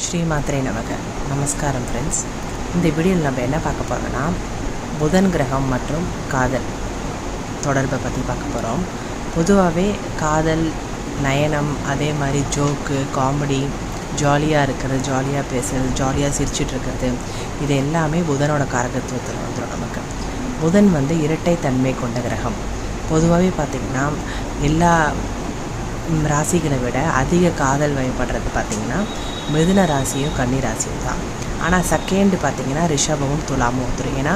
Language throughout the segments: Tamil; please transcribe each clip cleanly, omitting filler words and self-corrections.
ஸ்ரீமாத்ரே நமக. நமஸ்காரம் ஃப்ரெண்ட்ஸ். இந்த வீடியோவில் நம்ம என்ன பார்க்க போகிறோம்னா, புதன் கிரகம் மற்றும் காதல் தொடர்பை பற்றி பார்க்க போகிறோம். பொதுவாகவே காதல், நயனம், அதே மாதிரி ஜோக்கு, காமெடி, ஜாலியாக இருக்கிறது, ஜாலியாக பேசுகிறது, ஜாலியாக சிரிச்சிட்ருக்கிறது, இது எல்லாமே புதனோட காரகத்துவத்தில் வந்துடும் நமக்கு. புதன் இரட்டை தன்மை கொண்ட கிரகம். பொதுவாகவே பார்த்திங்கன்னா எல்லா ராசிகளை விட அதிக காதல் வயப்படுறது பார்த்திங்கன்னா மிதுன ராசியும் கன்னி ராசியும் தான். ஆனால் செகண்டு பார்த்திங்கன்னா ரிஷபமும் துலாமும் வந்துடும். ஏன்னா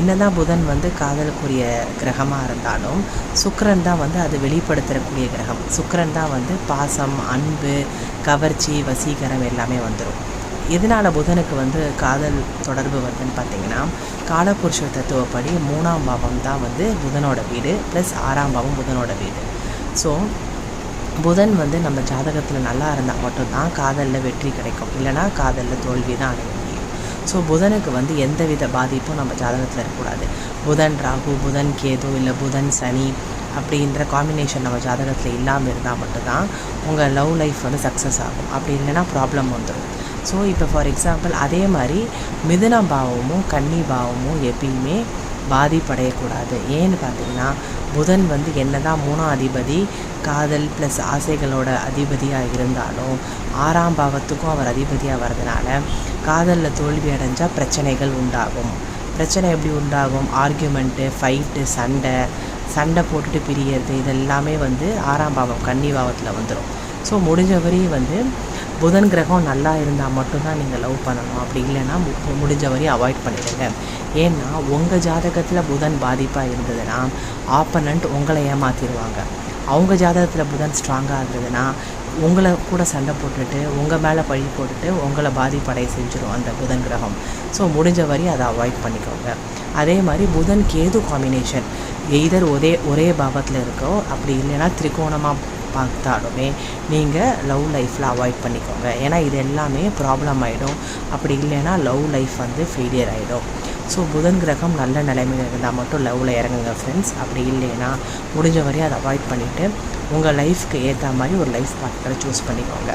என்ன தான் புதன் காதலுக்குரிய கிரகமாக இருந்தாலும் சுக்கிரன் தான் அது வெளிப்படுத்தக்கூடிய கிரகம். சுக்கிரன் தான் பாசம், அன்பு, கவர்ச்சி, வசீகரம் எல்லாமே வந்துடும். எதனால் புதனுக்கு காதல் தொடர்பு வருதுன்னு பார்த்திங்கன்னா, காலபுருஷ தத்துவப்படி 3ஆம் பாவம் தான் புதனோட வீடு, ப்ளஸ் 6ஆம் பாவம் புதனோட வீடு. ஸோ புதன் நம்ம ஜாதகத்தில் நல்லா இருந்தால் மட்டும்தான் காதலில் வெற்றி கிடைக்கும், இல்லைனா காதலில் தோல்வி தான் அடைய முடியும். ஸோ புதனுக்கு எந்தவித பாதிப்பும் நம்ம ஜாதகத்தில் இருக்கக்கூடாது. புதன் ராகு, புதன் கேது, இல்லை புதன் சனி அப்படின்ற காம்பினேஷன் நம்ம ஜாதகத்தில் இல்லாமல் இருந்தால் மட்டும்தான் உங்கள் லவ் லைஃப் சக்ஸஸ் ஆகும். அப்படி இல்லைன்னா ப்ராப்ளம் வந்துடும். ஸோ இப்போ ஃபார் எக்ஸாம்பிள் அதே மாதிரி மிதுன பாவமும் கன்னி பாவமும் எப்பயுமே பாதிப்படையக்கூடாது. ஏன்னு பார்த்திங்கன்னா புதன் என்ன தான் 3ஆம் அதிபதி, காதல் ப்ளஸ் ஆசைகளோட அதிபதியாக இருந்தாலும் 6ஆம் பாவத்துக்கும் அவர் அதிபதியாக வர்றதுனால காதலில் தோல்வி அடைஞ்சால் பிரச்சனைகள் உண்டாகும். பிரச்சனை எப்படி உண்டாகும்? ஆர்கியூமெண்ட்டு, ஃபைட்டு, சண்டை போட்டுட்டு பிரியறது, இதெல்லாமே 6ஆம் பாவம் கன்னி பாவத்தில் வந்துடும். ஸோ முடிஞ்ச வரையும் புதன் கிரகம் நல்லா இருந்தால் மட்டும்தான் நீங்கள் லவ் பண்ணணும். அப்படி இல்லைன்னா முடிஞ்ச வரையும் அவாய்ட் பண்ணிடுங்க. ஏன்னா உங்கள் ஜாதகத்தில் புதன் பாதிப்பாக இருந்ததுன்னா ஆப்பனண்ட் உங்களை ஏமாற்றிடுவாங்க. அவங்க ஜாதகத்தில் புதன் ஸ்ட்ராங்காக இருந்ததுன்னா உங்களை கூட சண்டை போட்டுட்டு உங்கள் மேலே பழி போட்டுட்டு உங்களை பாதிப்படைய செஞ்சிடும் அந்த புதன் கிரகம். ஸோ முடிஞ்ச வரையும் அதை அவாய்ட் பண்ணிக்கோங்க. அதே மாதிரி புதன் கேது காம்பினேஷன் எய்தர் ஒரே பாவத்தில் இருக்கோ, அப்படி இல்லைன்னா திரிகோணமாக பார்த்தாலுமே நீங்கள் லவ் லைஃப்பில் அவாய்ட் பண்ணிக்கோங்க. ஏன்னா இது எல்லாமே ப்ராப்ளம் ஆகிடும். அப்படி இல்லைன்னா லவ் லைஃப் ஃபெயிலியர் ஆகிடும். ஸோ புதன் கிரகம் நல்ல நிலைமையில் இருந்தால் மட்டும் லவ்வில் இறங்குங்க ஃப்ரெண்ட்ஸ். அப்படி இல்லைன்னா முடிஞ்ச வரையும் அதை அவாய்ட் பண்ணிவிட்டு உங்கள் லைஃப்க்கு ஏற்ற மாதிரி ஒரு லைஃப் பார்ட்னரை சூஸ் பண்ணிக்கோங்க.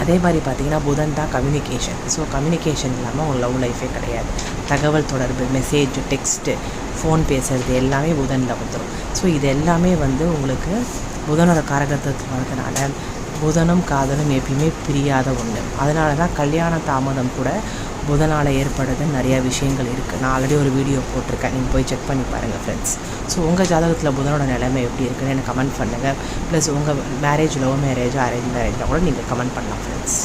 அதே மாதிரி பார்த்திங்கன்னா புதன் தான் கம்யூனிகேஷன். ஸோ கம்யூனிகேஷன் இல்லாமல் உங்கள் லவ் லைஃபே கிடையாது. தகவல் தொடர்பு, மெசேஜ், டெக்ஸ்ட்டு, ஃபோன் பேசுகிறது எல்லாமே புதனில் வந்துடும். ஸோ இது எல்லாமே உங்களுக்கு புதனோட காரகத்துவத்தில் வரதுனால புதனும் காதலும் எப்பயுமே பிரியாத ஒன்று. அதனால தான் கல்யாண தாமதம் கூட புதனால் ஏற்படுதுன்னு நிறையா விஷயங்கள் இருக்குது. நான் ஆல்ரெடி ஒரு வீடியோ போட்டிருக்கேன், நீங்கள் போய் செக் பண்ணி பாருங்கள் ஃப்ரெண்ட்ஸ். ஸோ உங்கள் ஜாதகத்தில் புதனோட நிலைமை எப்படி இருக்குன்னு எனக்கு கமெண்ட் பண்ணுங்கள். ப்ளஸ் உங்கள் மேரேஜ், லவ் மேரேஜ், அரேஞ்ச் மேரேஜில் கூட நீங்கள் கமெண்ட் பண்ணலாம் ஃப்ரெண்ட்ஸ்.